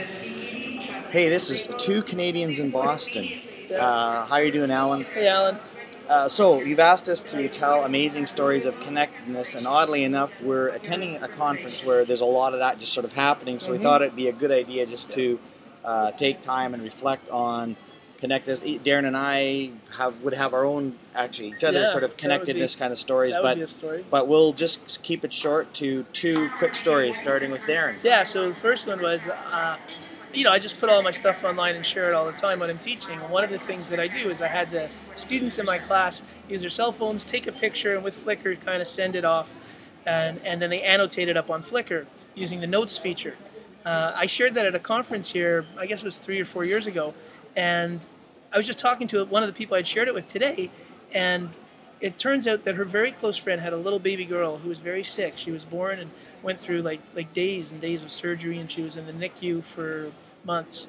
Hey, this is two Canadians in Boston. How are you doing, Alan? Hey, Alan. So you've asked us to tell amazing stories of connectedness, and oddly enough, we're attending a conference where there's a lot of that just sort of happening. So we thought it'd be a good idea just to take time and reflect on connectedness. Darren and I would have our own, actually, each other's sort of connectedness kind of stories, That would be a story. but we'll just keep it short to two quick stories, starting with Darren. Yeah, so the first one was, I just put all my stuff online and share it all the time when I'm teaching. And one of the things that I do is I had the students in my class use their cell phones, take a picture, and with Flickr kind of send it off, and then they annotate it up on Flickr using the notes feature. I shared that at a conference here, I guess it was 3 or 4 years ago, and I was just talking to one of the people I'd shared it with today, and it turns out that her very close friend had a little baby girl who was very sick. She was born and went through like days and days of surgery, and she was in the NICU for months.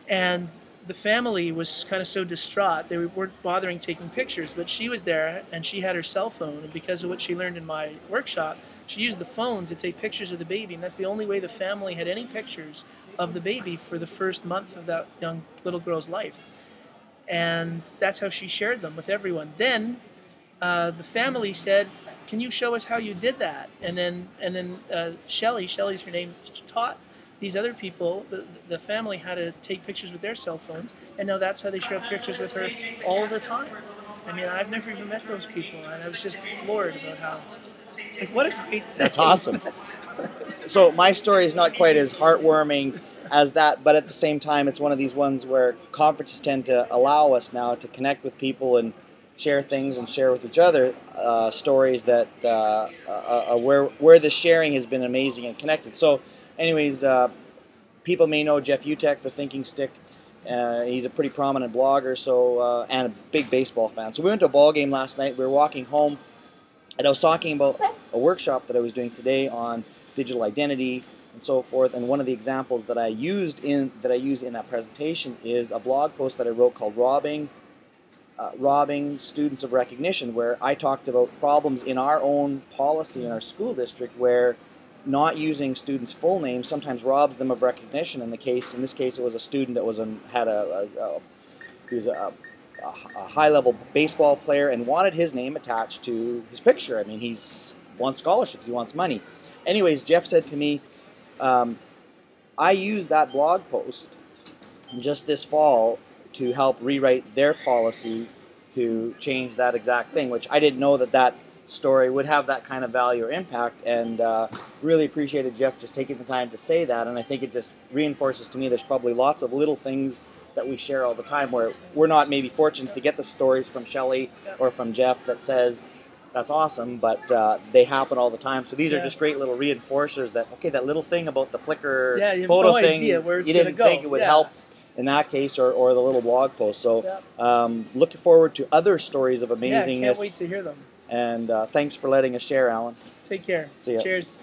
And the family was kind of so distraught, they weren't bothering taking pictures, but she was there and she had her cell phone, and because of what she learned in my workshop, she used the phone to take pictures of the baby, and that's the only way the family had any pictures of the baby for the first month of that young little girl's life. And that's how she shared them with everyone. Then the family said, "Can you show us how you did that?" And then Shelley's her name, taught these other people, the family, how to take pictures with their cell phones, and now that's how they share pictures with her all the time. I mean, I've never even met those people, and I was just floored about how, what a great thing. That's awesome. So my story is not quite as heartwarming as that, but at the same time, it's one of these ones where conferences tend to allow us now to connect with people and share things and share with each other stories that where the sharing has been amazing and connected. So anyways, people may know Jeff Utek, the Thinking Stick. He's a pretty prominent blogger, and a big baseball fan. So we went to a ball game last night. We were walking home, and I was talking about a workshop that I was doing today on digital identity and so forth. And one of the examples that I use in that presentation is a blog post that I wrote called "Robbing Students of Recognition," where I talked about problems in our own policy in our school district where not using students' full names sometimes robs them of recognition. In this case, it was a student that was he was a high-level baseball player and wanted his name attached to his picture. I mean, he's wants scholarships, he wants money. Anyways, Jeff said to me, I used that blog post just this fall to help rewrite their policy to change that exact thing, which I didn't know that story would have that kind of value or impact, and really appreciated Jeff just taking the time to say that. And I think it just reinforces to me there's probably lots of little things that we share all the time where we're not maybe fortunate to get the stories from Shelley or from Jeff that says that's awesome, but they happen all the time. So these are just great little reinforcers that, okay, that little thing about the Flickr photo thing, you didn't think it would help in that case, or the little blog post. So looking forward to other stories of amazingness. Yeah, can't wait to hear them. And thanks for letting us share, Alan. Take care. See ya. Cheers.